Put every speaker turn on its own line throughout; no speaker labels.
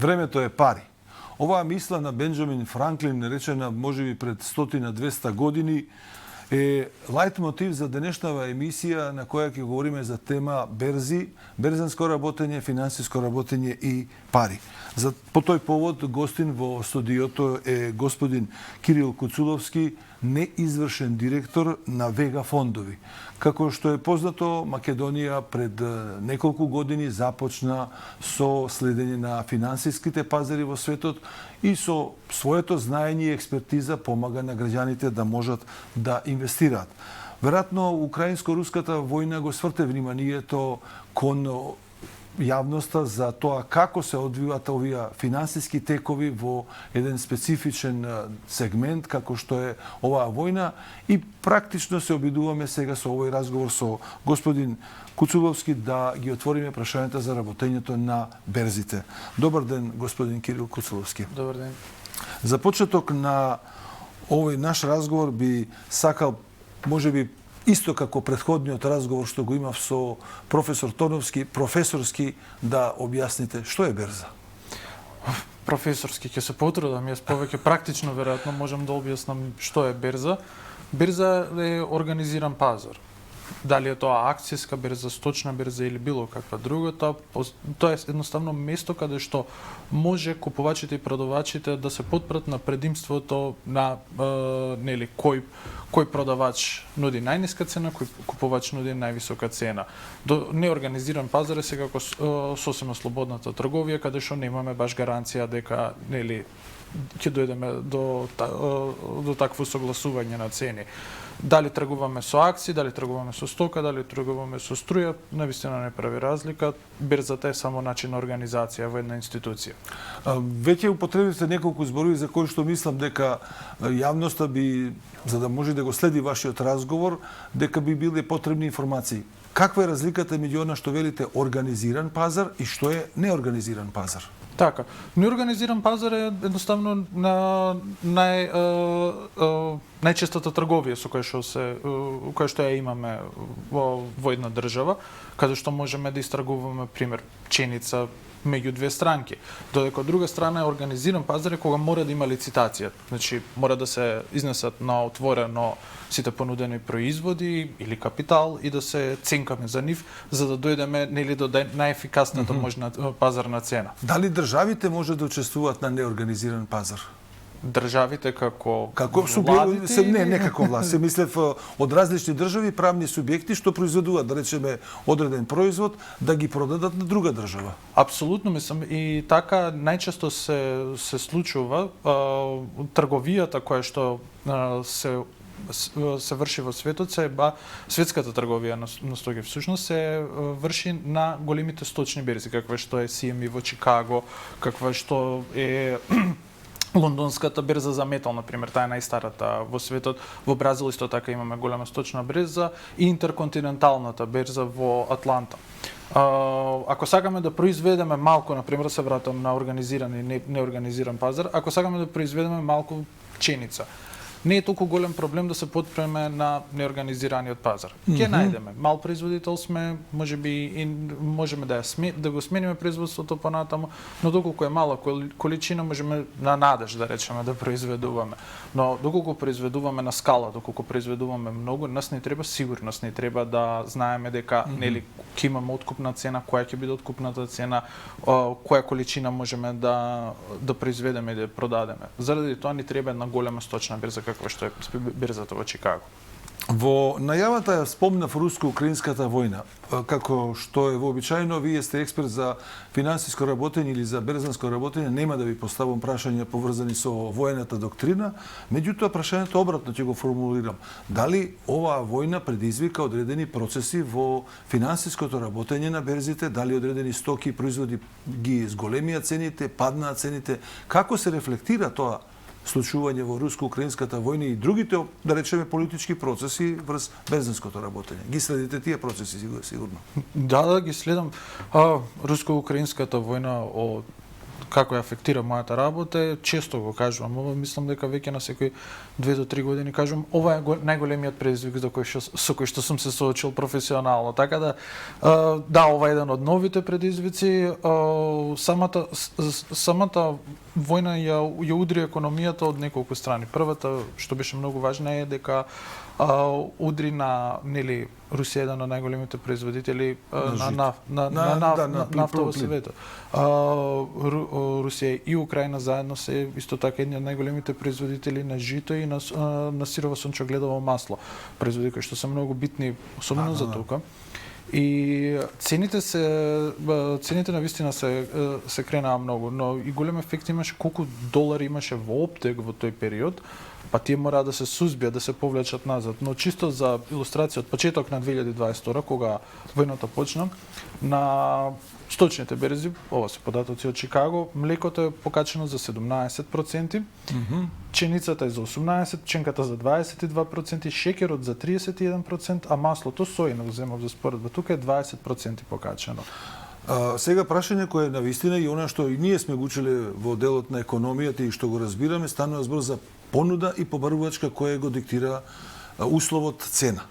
Времето е пари. Оваа мисла на Бенџамин Франклин, речена можеби пред 100-200 години, е лајт мотив за денешнава емисија на која ќе говориме за тема берзи, берзанско работење, финансиско работење и пари. По тој повод гостин во студиото е господин Кирил Куцуловски, неизвршен директор на Вега фондови. Како што е познато, Македонија пред неколку години започна со следење на финансиските пазари во светот и со своето знаење и експертиза помага на граѓаните да можат да инвестираат. Веројатно, украинско-руската војна го сврте вниманието кон јавноста за тоа како се одвиваат овие финансиски текови во еден специфичен сегмент како што е оваа војна и практично се обидуваме сега со овој разговор со господин Куцуловски да ги отвориме прашањата за работењето на берзите. Добар ден, господин Кирил Куцуловски.
Добар ден.
За почеток на овој наш разговор би сакал можеби исто како претходниот разговор што го имав со професор Тоновски, професорски да објасните што е берза.
Професорски ќе се потрудам, јас повеќе практично веројатно можам да објаснам што е берза. Берза е организиран пазар. Дали е тоа акцијска берза, сточна берза или било каква друга, тоа е едноставно место каде што може купувачите и продавачите да се потпрат на предимството на кој продавач нуди најниска цена, кој купувач нуди највисока цена. До неорганизиран пазар е сега сосема слободната трговија, каде што немаме баш гаранција дека ќе дојдеме до такво согласување на цени. Дали тргуваме со акции, дали тргуваме со стока, дали тргуваме со струја, навистина не прави разлика. Берзата е само начин на организација во една институција.
Веќе употребивте неколку зборови за кои што мислам дека јавноста би, за да може да го следи вашиот разговор, дека би биле потребни информации. Каква е разликата меѓу она што велите организиран пазар и што е неорганизиран пазар?
Така, неорганизиран пазар е едноставно најчестата трговија со која што ја имаме во една држава, каде што можеме да истргуваме пример пченица меѓу две странки. Додека од друга страна е организиран пазар е кога мора да има лицитација. Значи мора да се изнесат на отворено сите понудени производи или капитал и да се ценкаме за нив за да дојдеме до најефикасната можна пазарна цена.
Дали државите може да учествуваат на неорганизиран пазар?
Државите како
владите? Не како власт. Се мислев од различни држави, правни субјекти што произведуваат, да речеме, одреден производ, да ги продадат на друга држава.
Апсолутно мислам и така најчесто се случува трговијата која што се врши во светот, светската трговија на стоки всушност се врши на големите сточни берзи, каква што е CME во Чикаго, каква што е Лондонската берза за метал, например, таа е најстарата во светот. Во Бразил исто така имаме голема сточна берза и интерконтиненталната берза во Атланта. Ако сакаме да произведеме малку, например, се вратам на организиран и неорганизиран пазар, ако сакаме да произведеме малку пченица, не е толку голем проблем да се потпреме на неорганизираниот пазар. Ќе најдеме. Мал производител сме, можеби и можеме да го смениме производството понатаму, но доколку е мала количина можеме на надеж да речеме да произведуваме. Но доколку произведуваме на скала, доколку произведуваме многу, нас не треба сигурност, не треба да знаеме дека ќе имаме откупна цена, која ќе биде откупната цена, која количина можеме да произведеме и да продадеме. Заради тоа ни треба една голема сточна берза каква што е берзата во Чикаго.
Во најавата спомнав руско-украинската војна. Како што е вообичаено, вие сте експерт за финансиско работење или за берзанско работење, нема да ви поставам прашања поврзани со воената доктрина, меѓутоа прашањето обратно ќе го формулирам. Дали оваа војна предизвика одредени процеси во финансиското работење на берзите, дали одредени стоки и производи ги зголемија цените, паднаа цените, како се рефлектира тоа случување во руско-украинската војна и другите, да речеме, политички процеси врз берзанското работење? Ги следите тие процеси сигурно?
Да, ги следам. Руско-украинската војна како ја афектира мојата работа, често го кажувам, ова мислам дека веќе на секои 2 до 3 години кажувам, ова е најголемиот предизвик со кој што сум се соочил професионално. Така да, ова е еден од новите предизвици. Самата војна ја удри економијата од неколку страни. Првата, што беше многу важна, е дека удри на Русија, еден од најголемите производители на нафта во светот. Русија и Украина заедно се исто така едни од најголемите производители на жито и на сирово сончогледово масло. Производи кои што се многу битни, особено за тука. И цените на вистина се кренаа многу, но и голем ефект имаше колку долари имаше во оптег во тој период, па тие мора да се сузбиат, да се повлечат назад. Но чисто за илустрација, од почеток на 2022, кога војната почна, на сточните берзи, ова се податоци од Чикаго, млекото е покачено за 17%, пченицата е за 18%, пченката за 22%, шеќерот за 31%, а маслото, сојно земав за споредба, тука е 20% покачено.
Сега прашање кое на вистина и она што и ние сме го учеле во делот на економијата и што го разбираме, станува збор за понуда и побарувачка која го диктира условот цена.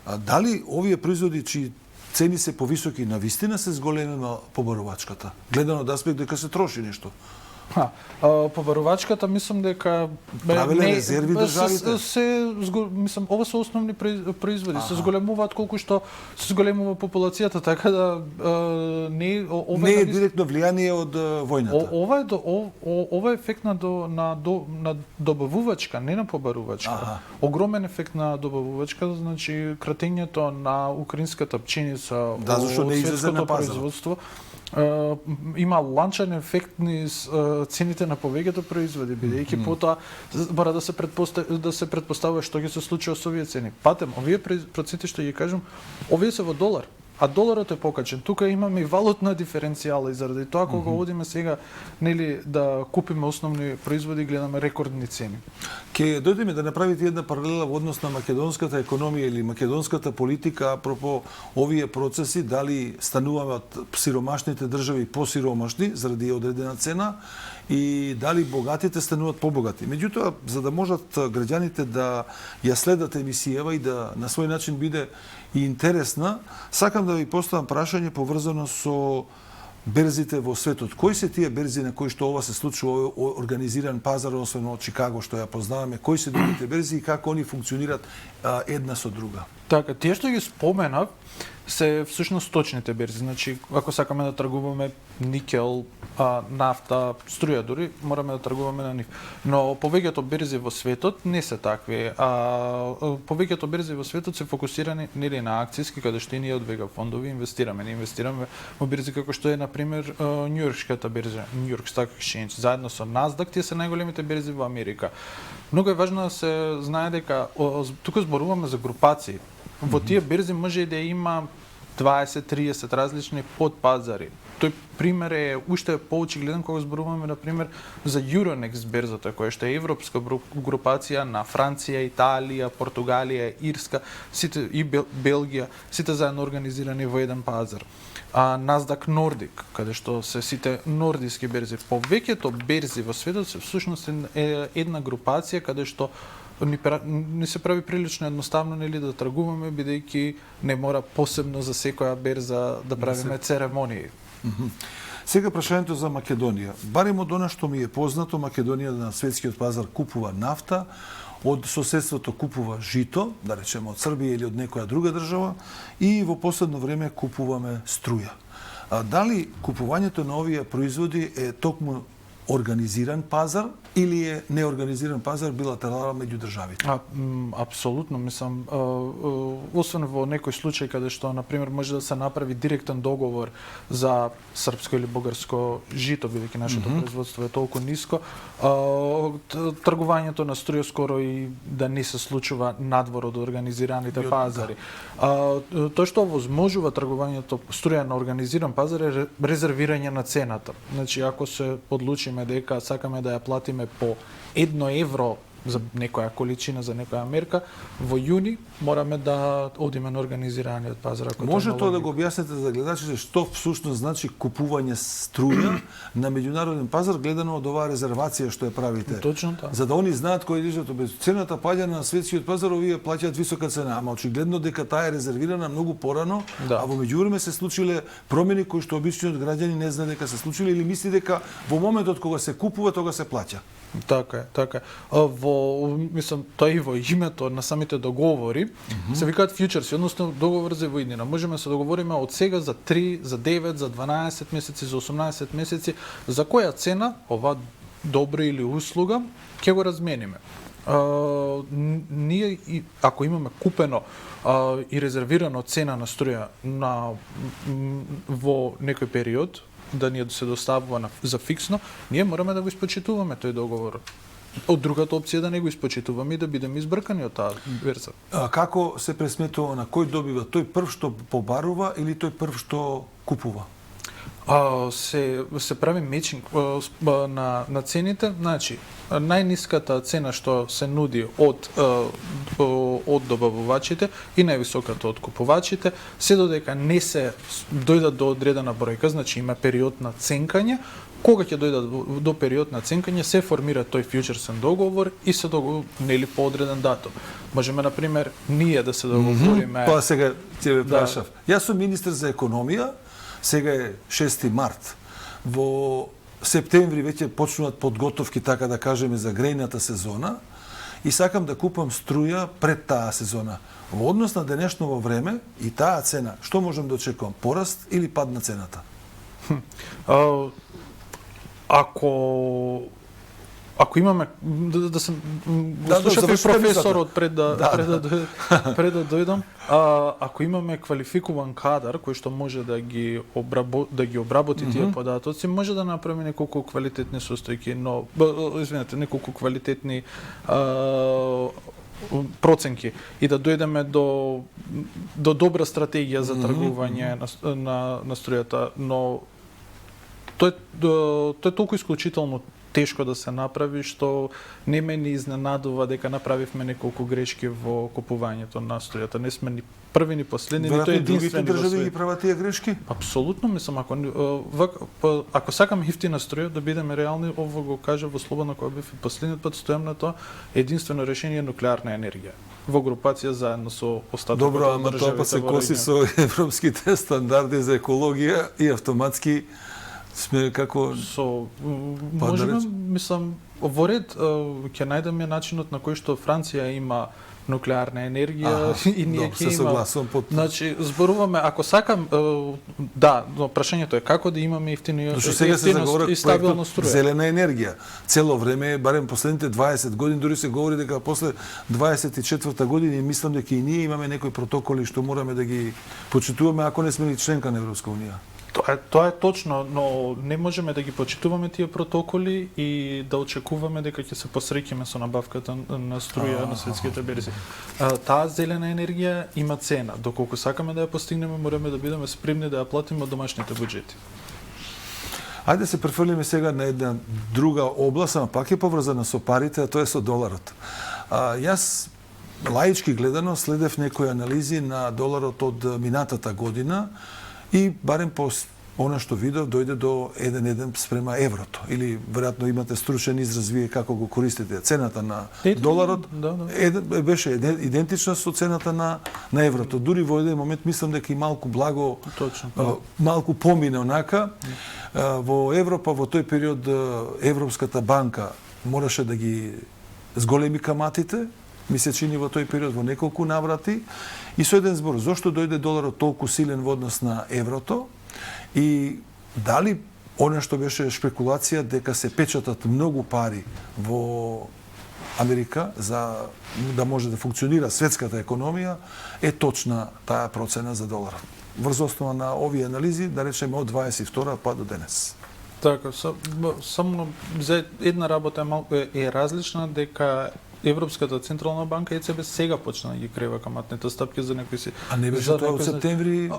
Дали овие производи чии цени се повисоки на вистина се зголемува побарувачката? Гледано од аспект дека се троши нешто.
Побарувачката мислам дека
правеле резерви државите.
Мислам ова се основни производи, се зголемуваат колку што се зголемува популацијата, така да не
е директно влијание од војната.
Ова е ефект на добавувачка, не на побарувачка. Огромен ефект на добавувачка, значи кратењето на украинската пченица
од светското
производство има ланчен ефект низ цените на повеќето производи, бидејќи потоа мора да се предпоставува што ќе се случи со овие цени. Патем, овие проценти што ги кажам, овие се во долар, а доларот е покачен. Тука имаме и валутна диференцијала и заради тоа кога одиме сега да купиме основни производи, гледаме рекордни цени.
Ке дојдеме да направите една паралела во однос на македонската економија или македонската политика апропо овие процеси, дали стануваат сиромашните држави посиромашни заради одредена цена и дали богатите стануваат побогати. Меѓутоа, за да можат граѓаните да ја следат емисијава и да на свој начин биде и интересна, сакам да ви поставам прашање поврзано со берзите во светот. Кои се тие берзи на кои што ова се случува, организиран пазар, освен од Чикаго што ја познаваме, кои се другите берзи и како они функционираат една со друга?
Така, тие што ги споменав се всушност сточните берзи. Значи, ако сакаме да тргуваме никел, нафта, струја дури, мораме да тргуваме на нив. Но повеќето берзи во светот не се такви. Повеќето берзи во светот се фокусирани на акциски, каде што и ние од Вега фондови инвестираме. Ние инвестираме во берзи како што е, например, Њујоркската берза, New York Stock Exchange, заедно со Nasdaq, тие се најголемите берзи во Америка. Многу е важно да се знае дека тука зборуваме за групации. Во тие берзи може и да има 20-30 различни подпазари. Тој пример е уште поочигледен кога зборуваме, например, за Euronext берзата, која што е европска групација на Франција, Италија, Португалија, Ирска, сите и Белгија, сите заедно организирани во еден пазар. Nasdaq Nordic, каде што се сите нордиски берзи. Повеќето берзи во светот се всушност е една групација каде што ни се прави прилично едноставно да тргуваме, бидејќи не мора посебно за секоја берза да правиме церемонии.
Сега прашањето за Македонија. Барем од она што ми е познато, Македонија на светскиот пазар купува нафта, од соседството купува жито, да речеме од Србија или од некоја друга држава, и во последно време купуваме струја. Дали купувањето на овие производи е токму организиран пазар или е неорганизиран пазар билатерален меѓу државите?
Апсолутно, мислам, освен во некој случај каде што, например, може да се направи директен договор за српско или бугарско жито, бидејќи нашето производство е толку ниско, тргувањето на струја скоро и да не се случува надвор од организираните пазари. Тоа што возможува тргувањето струја на организиран пазар е резервирање на цената. Значи, ако се подлучиме дека сакаме да ја платиме по 1 евро за некоја количина, за некоја мерка, во јуни мораме да одиме на организираниот пазар.
Може тоа да го објасните за гледачите што всушност значи купување струја на меѓународен пазар гледано од оваа резервација што ја правите?
Точно така.
За да они знаат кој дишат без цената паѓа на светскиот пазар, овие плаќаат висока цена, ама очигледно дека таа е резервирана многу порано,
Да.
а во меѓувреме се случиле промени кои што обичниот граѓани не знае дека се случиле или мисли дека во моментот кога се купува тога се плаќа.
Така е, така е. Мислам, тоа и во името на самите договори се викаат фьючерси, односно договор за во иднина. Можеме да се договориме од сега за 3, за 9, за 12 месеци, за 18 месеци, за која цена ова добро или услуга ќе го размениме. Ние, ако имаме купено и резервирано цена на струја во некој период, да ни се доставува за фиксно, ние мораме да го испочитуваме тој договор. Од другата опција да не го испочитуваме и да бидеме избркани од таа верза.
Како се пресметува на кој добива? Тој прв што побарува или тој прв што купува?
Се прави мечинг на цените, значи најниската цена што се нуди од добавувачите и највисоката од купувачите, се додека не се дојдат до одредена бројка, значи има период на ценкање. Кога ќе дојдат до период на ценкање, се формира тој фьючерсен договор и се нели по одреден датум. Можеме на пример ние да се договориме.
Тоа сега ќе ве прашав. Јас сум министер за економија. Сега е 6 март. Во септември веќе почнуваат подготовки, така да кажеме, за грејната сезона и сакам да купам струја пред таа сезона. Во однос на денешново време и таа цена, што можам да очекувам? Пораст или пад на цената?
Ако имаме да се слушате професорот пред да дојдам, ако имаме квалификуван кадар кој што може да ги обработи тие податоци, може да направи неколку квалитетни состојки, но неколку квалитетни проценки и да дојдеме до добра стратегија за тргување на струјата, но тоа е толку исклучително тешко да се направи, што не ме ни изненадува дека направивме неколку грешки во купувањето на струјата. Не сме ни први ни последни, нито единствени
во држави ги прават тие грешки?
Апсолутно, мислам, ако сакам ефтина струја, да бидеме реални, ово го кажа во слободно кога бев последниот пат, стојам на тоа, единствено решение е нуклеарна енергија. Во групација заедно со остатокот од државите.
Добро, ама тоа па се коси со европските стандарди за екологија и автоматски сме како
можеме, мислам, во ред ќе најдеме начинот на кој што Франција има нуклеарна енергија и ние ќе имаме. Значи, зборуваме, ако сакам, да, но прашањето е како да имаме ефтина и стабилна струја.
Зелена енергија. Цело време, барем последните 20 години, дури се говори дека после 24-та година и мислам дека и ние имаме некои протоколи што мораме да ги почитуваме ако не сме ни членка на Европска унија.
Тоа е точно, но не можеме да ги почитуваме тие протоколи и да очекуваме дека ќе се посреќаме со набавката на струја на светските берзи. Таа зелена енергија има цена. Доколку сакаме да ја постигнеме, мораме да бидеме спремни да ја платиме од домашните буџети.
Ајде се префрлиме сега на една друга област, ама пак е поврзана со парите, а тоа е со доларот. Јас лаички гледано следев некои анализи на доларот од минатата година и барем по она што видов дојде до 1:1 спрема еврото. Или веројатно имате стручен израз вие како го користите. Цената на доларот беше идентична со цената на еврото. Дури во еден момент мислам дека и малку благо, малку помине онака. Во Европа во тој период Европската банка мораше да ги зголеми каматите, ми се чини во тој период во неколку наврати. И со еден збор, зошто дојде доларот толку силен во однос на еврото и дали она што беше шпекулација дека се печатат многу пари во Америка за да може да функционира светската економија, е точна таа процена за доларот. Врз основа на овие анализи, да речеме од 22 па до денес.
Така, само за една работа е различна, дека Европската централна банка ЕЦБ сега почна да ги крева каматните стапки за некои си.
А не беше тоа од септември?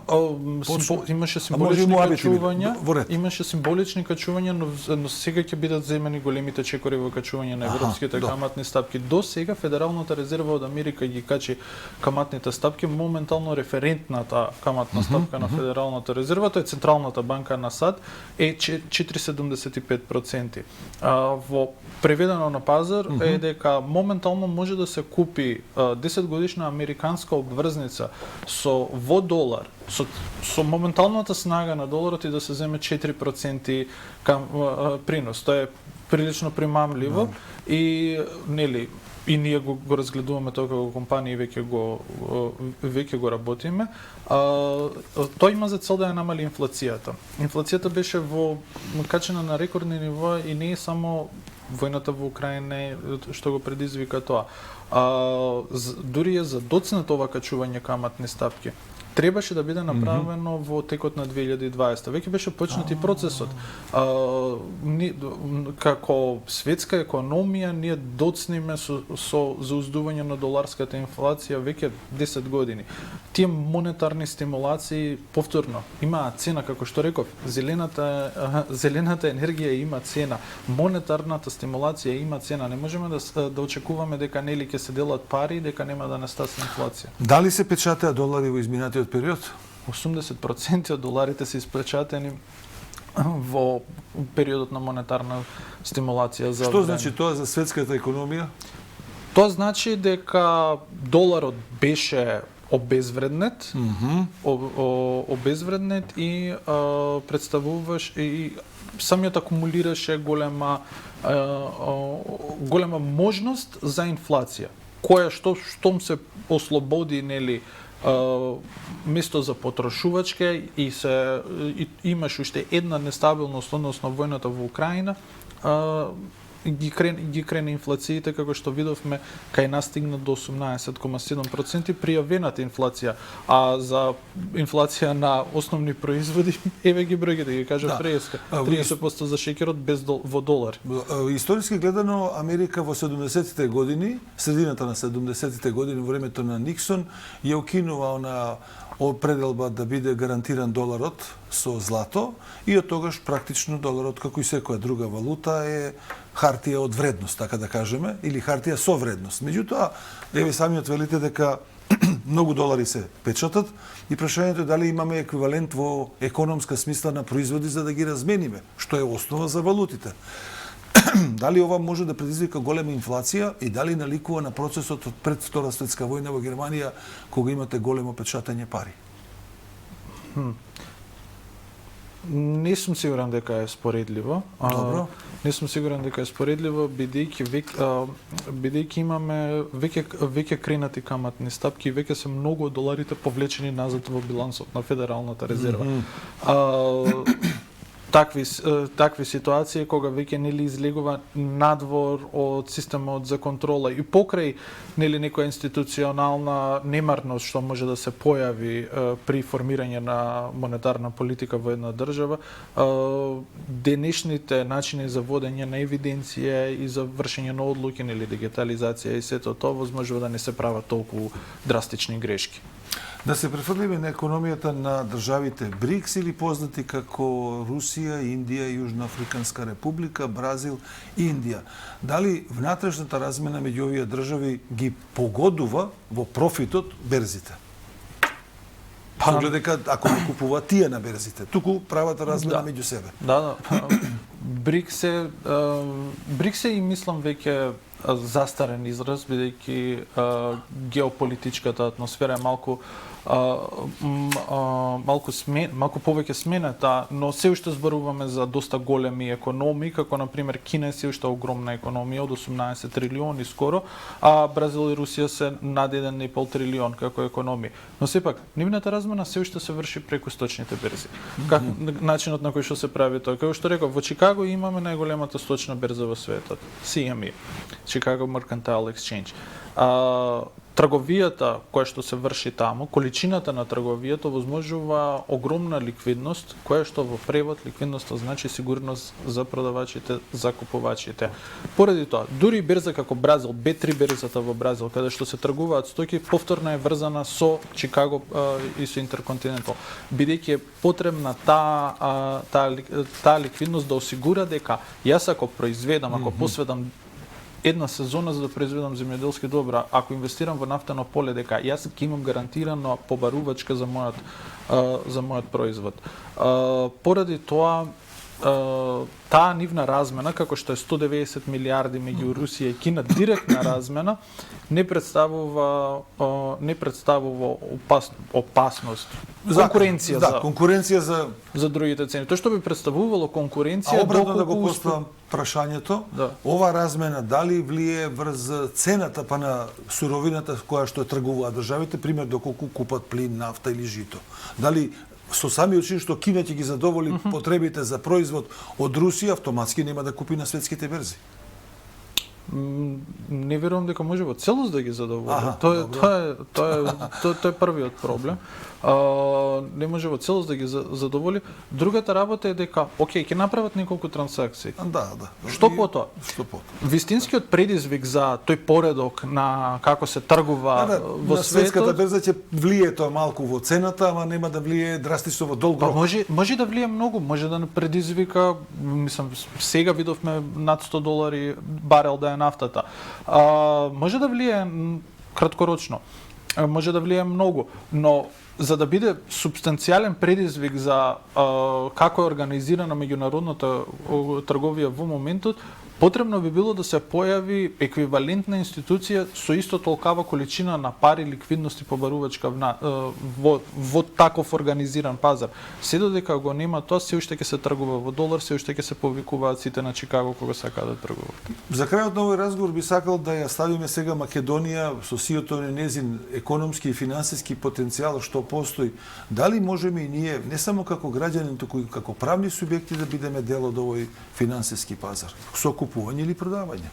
Имаше
може и
символични
Моабит
качувања,
во ред.
имаше символични качувања, но сега ќе бидат земени големите чекори во качување на европските каматни стапки. До сега Федералната резерва од Америка ги качи каматните стапки, моментално референтната каматна стапка на Федералната резерва, тоа е Централната банка на САД, е 4,75%. Во преведено на пазар е дека моментално може да се купи 10 годишна американска обврзница во долар, со моменталната снага на доларот и да се земе 4% принос. Тоа е прилично примамливо и нели и ние го разгледуваме тоа како компанија и веќе го работиме. Тоа има за цел да ја намали инфлацијата. Инфлацијата беше качена на рекордни нивоа и не е само војната во Украина што го предизвика тоа. Дури е за доцнат ова качување каматни стапки. Требаше да биде направено во текот на 2020. Веќе беше почнат и процесот. Како светска економија ние доцниме со зауздување на доларската инфлација веќе 10 години. Тие монетарни стимулации повторно имаат цена, како што реков, зелената енергија има цена, монетарната стимулација има цена. Не можеме да очекуваме дека нели ќе се делат пари и дека нема да настане инфлација.
Дали се печатеа долари во изминатиот период?
80% од доларите се испечатени во периодот на монетарна стимулација за
Што значи тоа за светската економија?
Тоа значи дека доларот беше обезвреднет, обезвреднет и представуваш и самиот акумулираше голема можност за инфлација, која штом се ослободи нели место за потрошувачке и имаш уште една нестабилност односно војната во Украина, ги крена инфлациите, како што видовме, кај настигна до 18,7% пријавената инфлација, а за инфлација на основни производи, еве ги бројките, ги кажав преска, 30% за шеќерот во долар.
Историски гледано, Америка во 70-тите години, средината на 70-тите години, во времето на Никсон, ја укинува на пределба да биде гарантиран доларот со злато и од тогаш практично доларот, како и секоја друга валута, е хартија од вредност, така да кажеме, или хартија со вредност. Меѓутоа, еве самиот велите дека многу долари се печатат и прашањето е дали имаме еквивалент во економска смисла на производи за да ги размениме, што е основа за валутите. Дали ова може да предизвика голема инфлација и дали наликува на процесот од пред Втора светска војна во Германија, кога имате големо печатање пари?
Не сум сигурен дека е споредливо.
Добро.
Не сум сигурен дека е споредливо, бидејќи имаме веќе кренати каматни стапки и веќе се многу од доларите повлечени назад во билансот на Федералната резерва. Такви ситуации кога веќе нели излегува надвор од системот за контрола и покрај нели некоја институционална немарност што може да се појави при формирање на монетарна политика во една држава, денешните начини за водење на евиденција и за вршење на одлуки, нели дигитализација и сето тоа возможува да не се прават толку драстични грешки.
Да се префрлиме на економијата на државите БРИКС или познати како Русија, Индија, Јужна Африканска република, Бразил и Индија. Дали внатрешната размена меѓу овие држави ги погодува во профитот берзите? Соглед дека ако не купуваат тие на берзите, туку правата размена меѓу себе.
Да. БРИКС е и мислам веќе застарен израз, бидејќи геополитичката атмосфера е малку повеќе сменета, но се уште зборуваме за доста големи економии, како на пример Кина е се уште огромна економија од 18 трилиони скоро, а Бразил и Русија се над 1,5 трилион како економија. Но сепак, нивната размена се уште се врши преку сточните берзи. Начинот на кој што се прави тоа, како што реков, во Чикаго имаме најголемата сточна берза во светот, CME, Chicago Mercantile Exchange. трговијата која што се врши таму, количината на трговијата возможува огромна ликвидност, која што во превод ликвидноста значи сигурност за продавачите, за купувачите. Поради тоа, дури берза како Бразил, B3 берзата во Бразил, каде што се тргуваат стоки, повторно е врзана со Чикаго и со Интерконтинентал, бидејќи е потребна таа ликвидност да осигура дека јас ако произведам, ако посветам една сезона за да произведам земјоделски добра, ако инвестирам во нафтено поле, дека јас ќе имам гарантирано побарувачка за мојот производ. Поради тоа, таа нивна размена, како што е 190 милиарди меѓу Русија и Кина, директна размена, не представува опасност.
Конкуренција
за другите цени. Тоа што би представувало конкуренција,
обратно да го поставам прашањето, ова размена дали влие врз цената па на суровината која што тргуваат државите, пример доколку купат плин, нафта или жито. Дали со самиот чин што Кина ќе ги задоволи потребите за производ од Русија, автоматски нема да купи на светските берзи?
Не верувам дека може во целост да ги задоволи. Тоа е првиот проблем. Не може во целост да ги задоволи. Другата работа е дека, окей, ќе направат неколку трансакции.
Да.
Што потоа? Вистинскиот предизвик за тој поредок на како се тргува во
на
светот,
светската берза ќе влие тоа малку во цената, ама нема да влие драстично во долг рок.
Може да влие многу, може да не предизвика, мислам, сега видовме над $100 барел да е нафтата. Може да влие краткорочно, може да влие многу, но за да биде субстанцијален предизвик за како е организирана меѓународната трговија во моментот, потребно би било да се појави еквивалентна институција со исто толкава количина на пари, ликвидност и побарувачка во таков организиран пазар. Се додека го нема тоа, се уште ќе се тргува во долар, се уште ќе се повикуваат сите на Чикаго кога сакаат да тргуваат.
За крајот на овој разговор би сакал да ја ставиме сега Македонија со сиото на незин економски и финансиски потенцијал што постои. Дали можеме и ние, не само како граѓани, туку и како правни субјекти да бидеме дел од овој финансиски пазар? Со купување или продавање?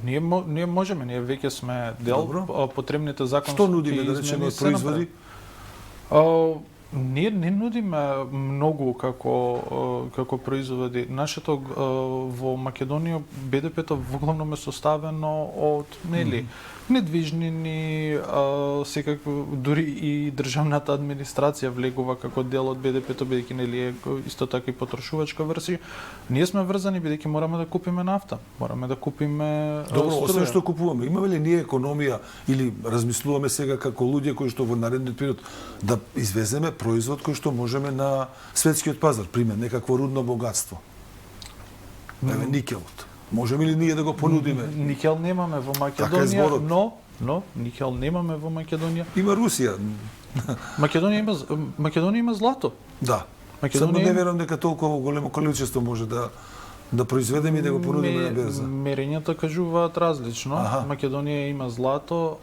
Ние можеме, ние веќе сме дел, потребните законски
Што нудиме, да речеме, производи?
Ние не нудиме многу како производи. Нашето во Македонија БДП-то воглавном е составено од недвижнини, секако дури и државната администрација влегува како дел од БДП-то, бидејќи нели е исто така и потрошувачка врсија. Ние сме врзани бидејќи мораме да купиме нафта, мораме да купиме
Добро, освен што купуваме, имаме ли ние економија или размислуваме сега како луѓе кои што во наредниот период да извеземе производ кој што можеме на светскиот пазар, пример, некакво рудно богатство? Никелот. Можеме ли ние да го понудиме?
Никел немаме во Македонија, но никел немаме во Македонија.
Има Русија.
Македонија има злато.
Да. Само не верувам дека толкова големо количество може да произведеме и да го понудиме на берза.
Мерењата кажуваат различно. Македонија има злато,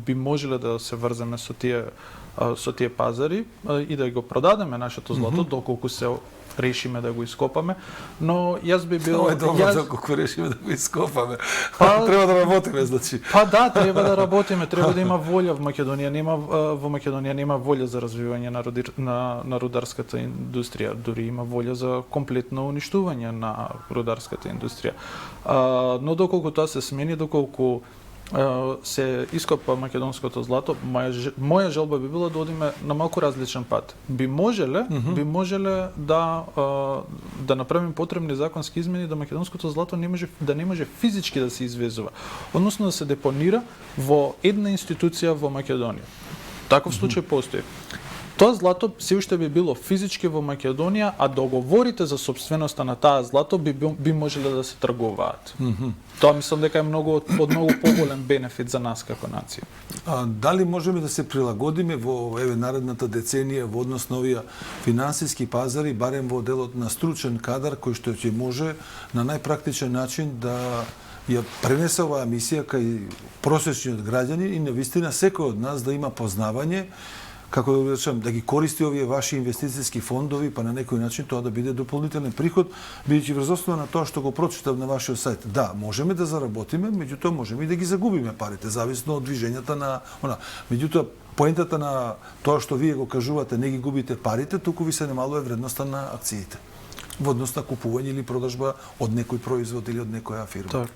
би можеле да се врземе со тие пазари и да го продадеме нашето злато доколку се решиме да го ископаме, но јас би бил...
Доколку решиме да го ископаме. Треба да работиме, значи.
Да, треба да работиме, треба да има волја во Македонија. Во Македонија нема волја за развивање на рударската индустрија, дури има волја за комплетно уништување на рударската индустрија. Но доколку тоа се смени, доколку се ископа македонското злато, моја желба би била да одиме на малку различен пат. Би можеле да направиме потребни законски измени да македонското злато не може физички да се извезува, односно да се депонира во една институција во Македонија. Таков случај постои. Тоа злато се уште би било физички во Македонија, а договорите за собственоста на таа злато би можеле да се тргуваат. Тоа мислам дека е од многу поголем бенефит за нас како нација.
Дали можеме да се прилагодиме во наредната деценија во однос на овие финансиски пазари, барем во делот на стручен кадар кој што ќе може на најпрактичен начин да ја пренесе оваа мисија кај просечниот граѓанин и навистина секој од нас да има познавање како да речем, да ги користи овие ваши инвестицијски фондови, па на некој начин тоа да биде дополнителен приход, бидејќи врз основа на тоа што го прочитав на вашиот сајт. Да, можеме да заработиме, меѓутоа можеме и да ги загубиме парите, зависно од движењата на она. Меѓутоа, поентата на тоа што вие го кажувате, не ги губите парите, туку ви се намалува вредноста на акциите во однос на купување или продажба од некој производ или од некоја фирма.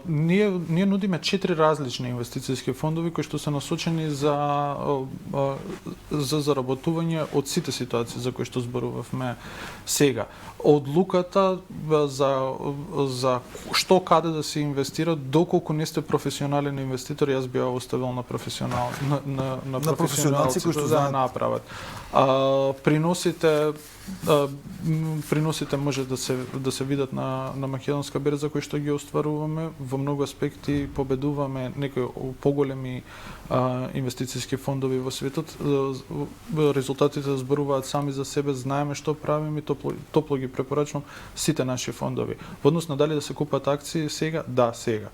Ние нудиме 4 различни инвестицијски фондови кои што се насочени за заработување од сите ситуации за кои што зборувавме сега. Одлуката за што каде да се инвестира, доколку не сте професионален инвеститор, јас би ја оставил на професионалци кои што да направат. Приносите може да се видат на македонска берза кои што ги остваруваме. Во многу аспекти победуваме некои поголеми инвестицијски фондови во светот. Резултатите зборуваат сами за себе, знаеме што правиме и топло ги препорачувам сите наши фондови. Во однос на дали да се купат акции сега, да, сега.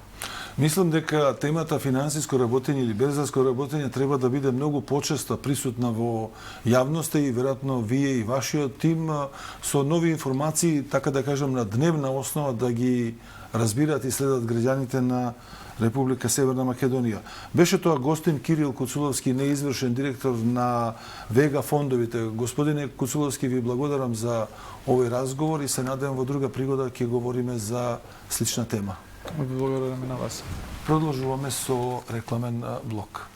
Мислам дека темата финансиско работење или берзарско работење треба да биде многу почесто присутна во јавноста и веројатно вие и вашиот тим со нови информации, така да кажам, на дневна основа да ги разбират и следат граѓаните на Република Северна Македонија. Беше тоа гостин Кирил Куцуловски, неизвршен директор на Вега фондовите. Господине Куцуловски, ви благодарам за овој разговор и се надевам во друга пригода ќе говориме за слична тема.
Благодарам и на вас.
Продолжуваме со рекламен блок.